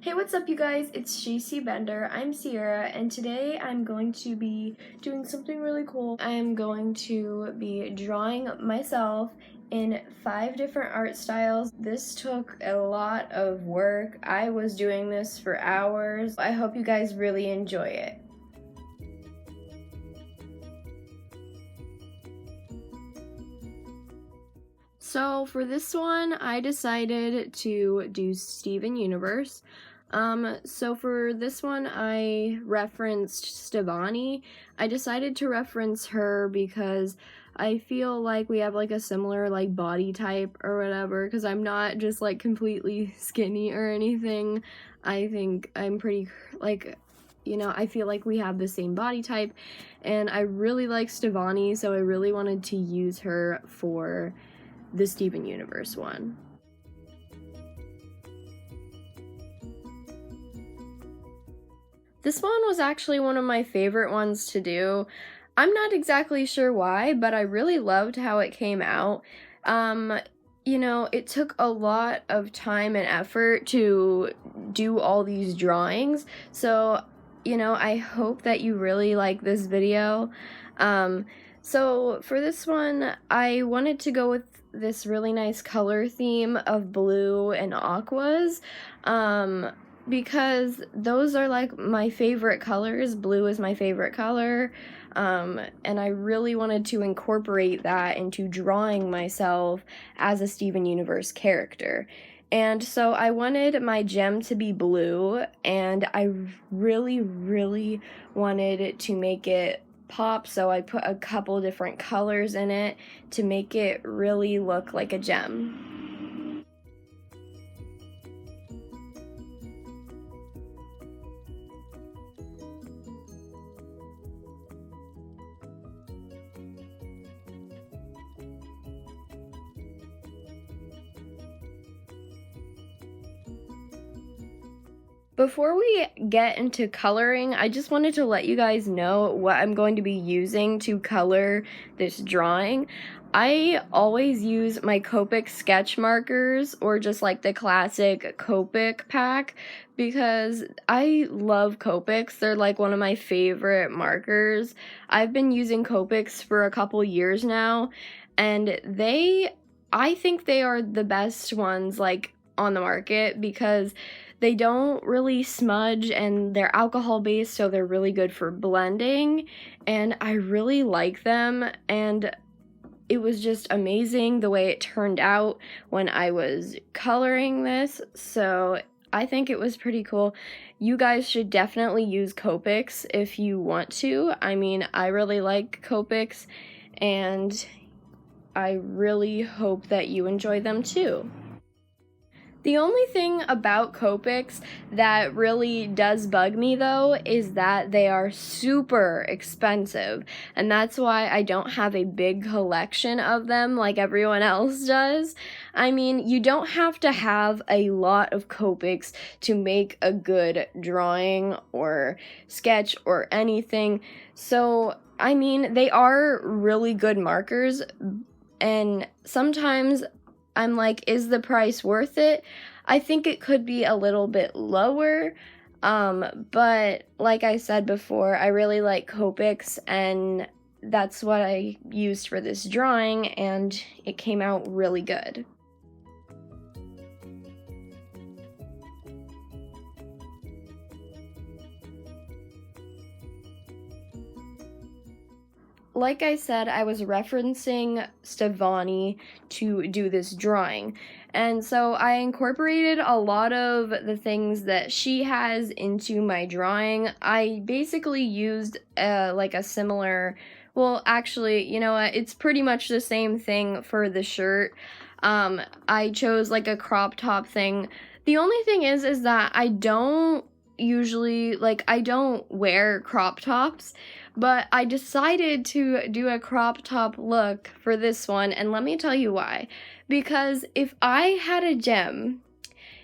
Hey, what's up, you guys? It's JC Bender. I'm Sierra, and today I'm going to be doing something really cool. I'm going to be drawing myself in 5 different art styles. This took a lot of work. I was doing this for hours. I hope you guys really enjoy it. So for this one, I decided to do Steven Universe. So for this one, I referenced Stevani. I decided to reference her because I feel like we have like a similar like body type or whatever, because I'm not just like completely skinny or anything. I think I'm pretty like, I feel like we have the same body type, and I really like Stevani, so I really wanted to use her for the Steven Universe one. This one was actually one of my favorite ones to do. I'm not exactly sure why, but I really loved how it came out. It took a lot of time and effort to do all these drawings, so, I hope that you really like this video. So for this one, I wanted to go with this really nice color theme of blue and aquas, because those are like my favorite colors. Blue is my favorite color, and I really wanted to incorporate that into drawing myself as a Steven Universe character. And so I wanted my gem to be blue, and I really, really wanted to make it pop, so I put a couple different colors in it to make it really look like a gem. Before we get into coloring, I just wanted to let you guys know what I'm going to be using to color this drawing. I always use my Copic sketch markers, or just like the classic Copic pack, because I love Copics. They're like one of my favorite markers. I've been using Copics for a couple years now, and I think they are the best ones like on the market, because they don't really smudge and they're alcohol based, so they're really good for blending, and I really like them. And it was just amazing the way it turned out when I was coloring this, so I think it was pretty cool. You guys should definitely use Copics if you want to. I mean, I really like Copics, and I really hope that you enjoy them too. The only thing about Copics that really does bug me, though, is that they are super expensive, and that's why I don't have a big collection of them like everyone else does. I mean, you don't have to have a lot of Copics to make a good drawing or sketch or anything, so, I mean, they are really good markers, and sometimes I'm like, is the price worth it? I think it could be a little bit lower, but like I said before, I really like Copics, and that's what I used for this drawing, and it came out really good. Like I said, I was referencing Stevani to do this drawing, and so I incorporated a lot of the things that she has into my drawing. I basically used like a similar, well, actually, you know what, it's pretty much the same thing for the shirt. I chose like a crop top thing. The only thing is that I don't usually, like, I don't wear crop tops, but I decided to do a crop top look for this one, and let me tell you why. Because if I had a gem,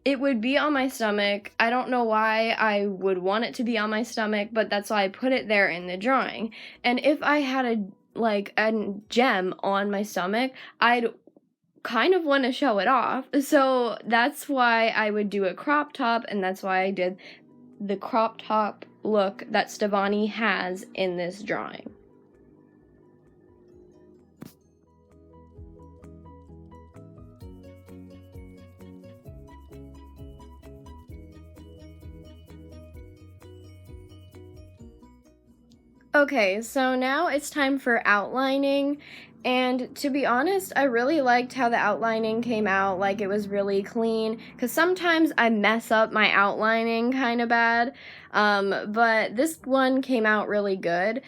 it would be on my stomach. I don't know why I would want it to be on my stomach, but that's why I put it there in the drawing. And if I had a gem on my stomach, I'd kind of want to show it off. So that's why I would do a crop top, and that's why I did the crop top look that Stevani has in this drawing. Okay, so now it's time for outlining, and to be honest, I really liked how the outlining came out, like it was really clean, because sometimes I mess up my outlining kind of bad, but this one came out really good.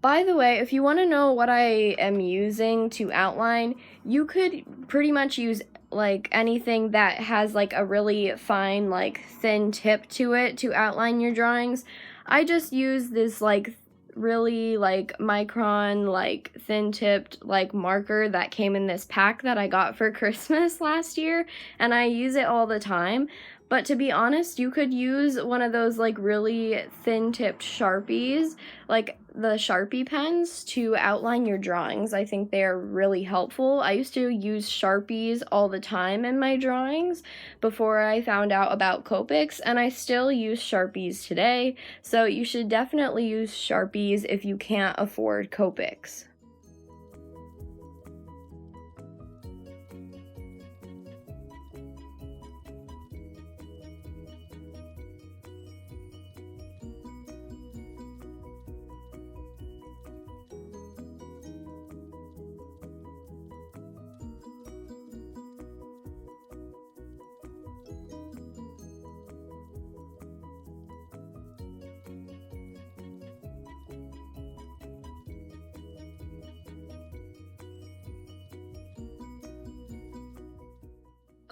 By the way, if you want to know what I am using to outline, you could pretty much use like anything that has like a really fine, like thin tip to it to outline your drawings. I just use this like really like micron like thin tipped like marker that came in this pack that I got for Christmas last year, and I use it all the time. But to be honest, you could use one of those like really thin tipped Sharpies, like the Sharpie pens, to outline your drawings. I think they're really helpful. I used to use Sharpies all the time in my drawings before I found out about Copics, and I still use Sharpies today, so you should definitely use Sharpies if you can't afford Copics.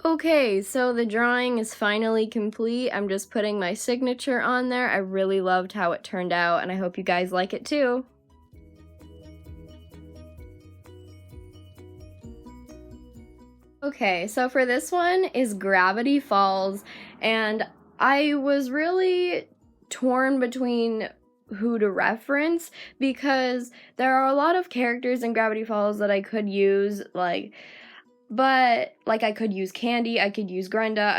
Okay, so the drawing is finally complete. I'm just putting my signature on there. I really loved how it turned out, and I hope you guys like it too. Okay, so for this one is Gravity Falls, and I was really torn between who to reference because there are a lot of characters in Gravity Falls that I could use, but I could use Candy, I could use Grenda,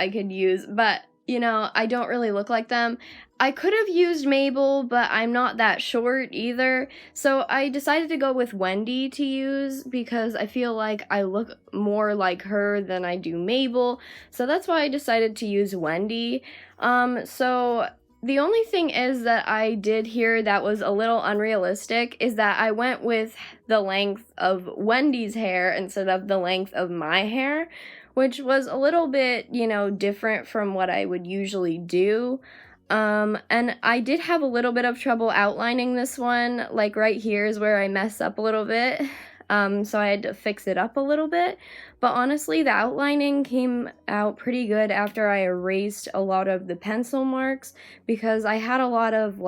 but I don't really look like them. I could have used Mabel, but I'm not that short either, so I decided to go with Wendy to use because I feel like I look more like her than I do Mabel, so that's why I decided to use Wendy. So the only thing is that I did here that was a little unrealistic is that I went with the length of Wendy's hair instead of the length of my hair, which was a little bit, different from what I would usually do. And I did have a little bit of trouble outlining this one, like right here is where I messed up a little bit. So I had to fix it up a little bit, but honestly the outlining came out pretty good after I erased a lot of the pencil marks because I had a lot of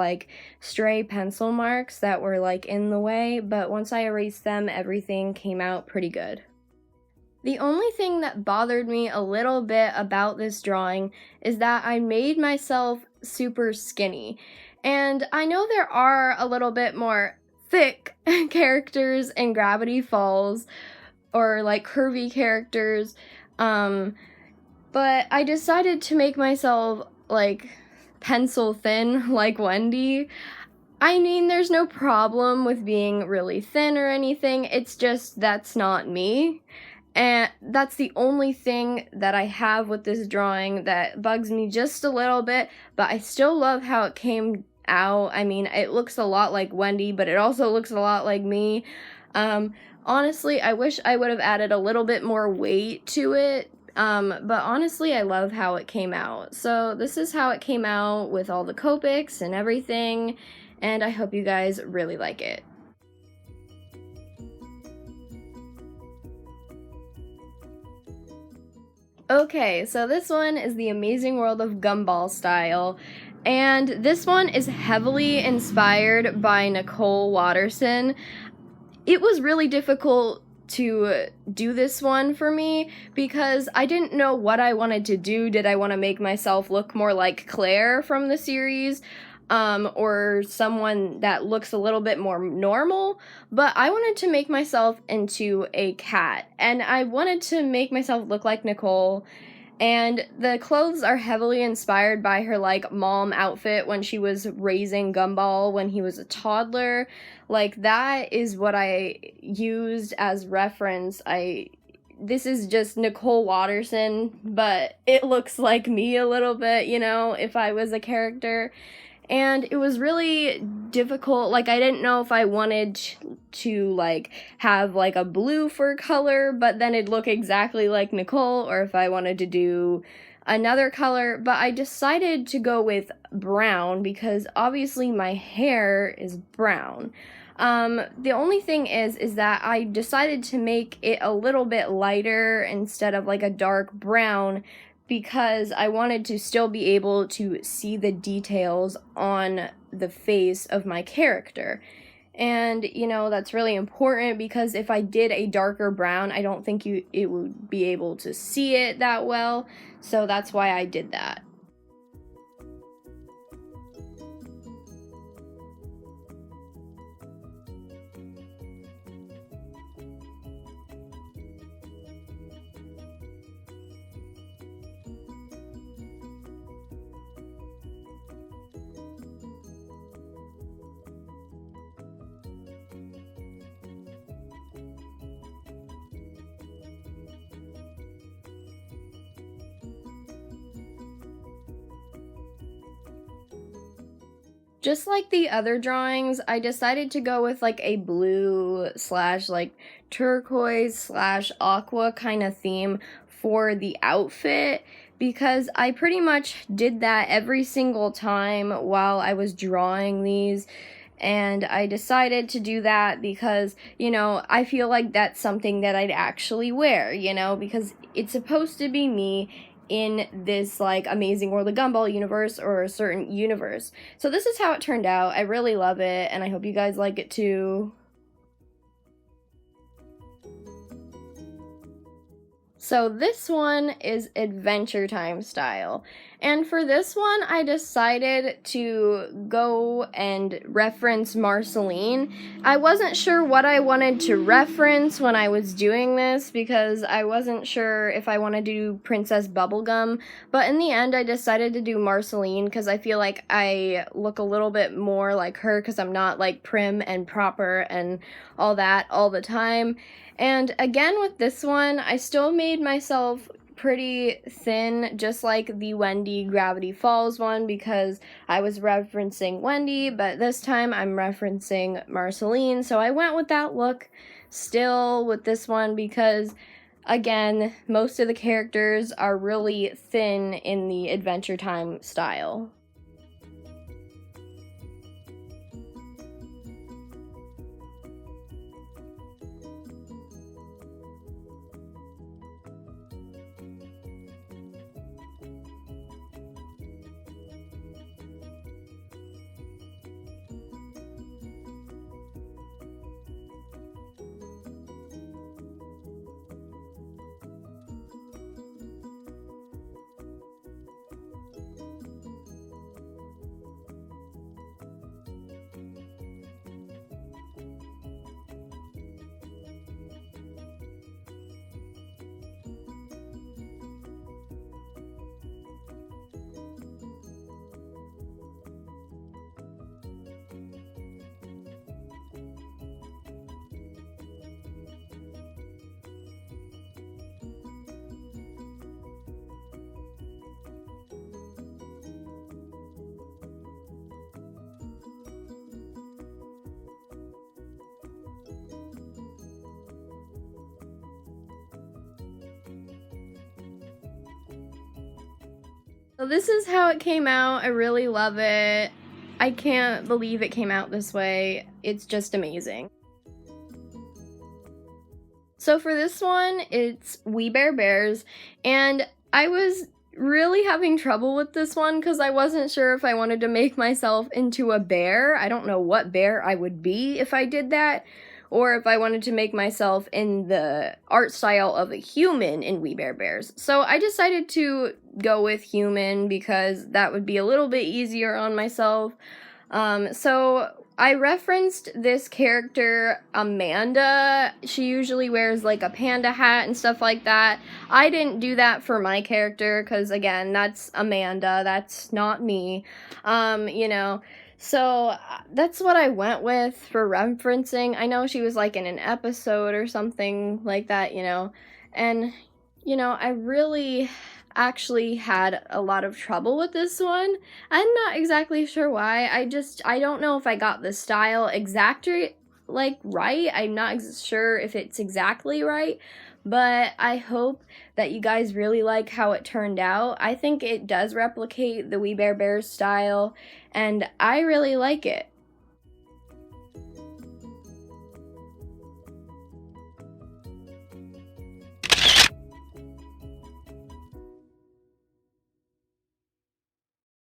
stray pencil marks that were in the way, but once I erased them, everything came out pretty good. The only thing that bothered me a little bit about this drawing is that I made myself super skinny, and I know there are a little bit more thick characters in Gravity Falls or curvy characters, but I decided to make myself pencil thin like Wendy. I mean, there's no problem with being really thin or anything, it's just that's not me. And that's the only thing that I have with this drawing that bugs me just a little bit, but I still love how it came out. I mean, it looks a lot like Wendy, but it also looks a lot like me. Honestly, I wish I would have added a little bit more weight to it, but honestly, I love how it came out. So this is how it came out with all the Copics and everything, and I hope you guys really like it. Okay, so this one is The Amazing World of Gumball Style, and this one is heavily inspired by Nicole Watterson. It was really difficult to do this one for me because I didn't know what I wanted to do. Did I want to make myself look more like Claire from the series? or someone that looks a little bit more normal, but I wanted to make myself into a cat, and I wanted to make myself look like Nicole. And the clothes are heavily inspired by her, like, mom outfit when she was raising Gumball when he was a toddler. Like, that is what I used as reference. This is just Nicole Watterson, but it looks like me a little bit, you know, if I was a character. And it was really difficult. Like, I didn't know if I wanted to, like, have, like, a blue fur color, but then it'd look exactly like Nicole, or if I wanted to do another color. But I decided to go with brown because obviously my hair is brown. The only thing is that I decided to make it a little bit lighter instead of, like, a dark brown, because I wanted to still be able to see the details on the face of my character. And, you know, that's really important because if I did a darker brown, I don't think it would be able to see it that well. So that's why I did that. Just like the other drawings, I decided to go with like a blue slash like turquoise slash aqua kind of theme for the outfit, because I pretty much did that every single time while I was drawing these. And I decided to do that because, you know, I feel like that's something that I'd actually wear, you know, because it's supposed to be me in this, like, Amazing World of Gumball universe or a certain universe. So this is how it turned out. I really love it, and I hope you guys like it too. So this one is Adventure Time style. And for this one, I decided to go and reference Marceline. I wasn't sure what I wanted to reference when I was doing this because I wasn't sure if I wanted to do Princess Bubblegum. But in the end, I decided to do Marceline because I feel like I look a little bit more like her because I'm not like prim and proper and all that all the time. And again with this one, I still made myself pretty thin, just like the Wendy Gravity Falls one, because I was referencing Wendy, but this time I'm referencing Marceline, so I went with that look still with this one because, again, most of the characters are really thin in the Adventure Time style. So this is how it came out. I really love it. I can't believe it came out this way. It's just amazing. So for this one, it's We Bare Bears, and I was really having trouble with this one because I wasn't sure if I wanted to make myself into a bear. I don't know what bear I would be if I did that, or if I wanted to make myself in the art style of a human in We Bare Bears. So I decided to go with human because that would be a little bit easier on myself. So I referenced this character, Amanda. She usually wears like a panda hat and stuff like that. I didn't do that for my character because, again, that's Amanda. That's not me. You know. So that's what I went with for referencing. I know she was like in an episode or something like that, you know. And, you know, I really actually had a lot of trouble with this one. I'm not exactly sure why. I don't know if I got the style exactly like right. I'm not sure if it's exactly right, but I hope that you guys really like how it turned out. I think it does replicate the We Bare Bears style, and I really like it.